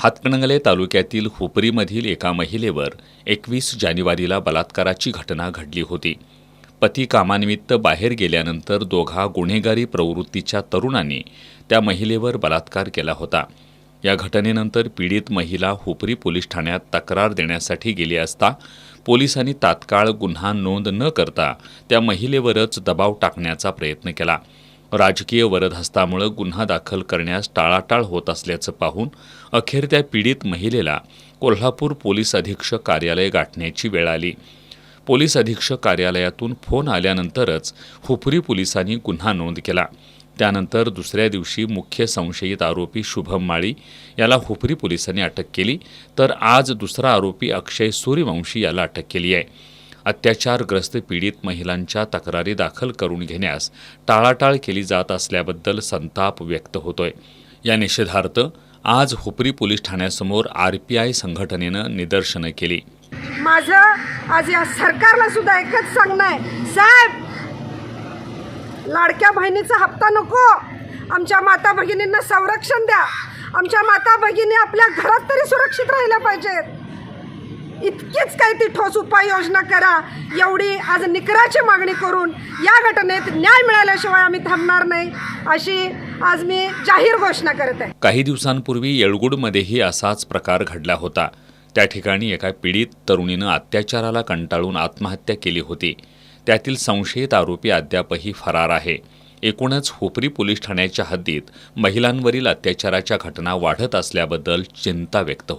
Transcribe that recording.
हातकणंगले तालुक्यातील हुपरीमधील एका महिलेवर 21 जानेवारीला बलात्काराची घटना घडली होती. पती कामानिमित्त बाहेर गेल्यानंतर दोघा गुन्हेगारी प्रवृत्तीच्या तरुणांनी त्या महिलेवर बलात्कार केला होता. या घटनेनंतर पीडित महिला हुपरी पोलीस ठाण्यात तक्रार देण्यासाठी गेली असता पोलिसांनी तात्काळ गुन्हा नोंद न करता त्या महिलेवरच दबाव टाकण्याचा प्रयत्न केला. राजकीय वरदहस्तामुळे गुन्हा दाखल करण्यास टाळाटाळ होत असल्याचं पाहून अखेर त्या पीडित महिलेला कोल्हापूर पोलीस अधीक्षक कार्यालय गाठण्याची वेळ आली. पोलीस अधीक्षक कार्यालयातून फोन आल्यानंतरच हुपरी पोलिसांनी गुन्हा नोंद केला. त्यानंतर दुसऱ्या दिवशी मुख्य संशयित आरोपी शुभम माळी याला हुपरी पोलिसांनी अटक केली, तर आज दुसरा आरोपी अक्षय सूर्यवंशी याला अटक केली आहे. अत्याचारग्रस्त पीडित महिलांच्या तक्रारी दाखल करून घेण्यास टाळाटाळ केली जात असल्याबद्दल संताप व्यक्त होतोय. या निषेधार्थ आज हुपरी पोलीस ठाण्यासमोर RPI संघटनेनं निदर्शनं केली. माझं आज या सरकारला सुद्धा एकच सांगणं आहे, साहेब, लाडक्या बहिणीचा हप्ता नको, आमच्या माता भगिनींना संरक्षण द्या. आमच्या माता भगिनी आपल्या घरात तरी सुरक्षित राहिल्या पाहिजेत. इतकीच काही ती ठोस उपाययोजना करा, एवढी आज निकराची मागणी करून या घटनेत न्याय मिळाल्याशिवाय आम्ही थांबणार नाही, अशी आज मी जाहीर घोषणा करत आहे. काही दिवसांपूर्वी येळगुडमध्येही असाच प्रकार घडला होता. त्या ठिकाणी एका पीडित तरुणीनं अत्याचाराला कंटाळून आत्महत्या केली होती. त्यातील संशयित आरोपी अद्यापही फरार आहे. एकूणच हुपरी पोलीस ठाण्याच्या हद्दीत महिलांवरील अत्याचाराच्या घटना वाढत असल्याबद्दल चिंता व्यक्त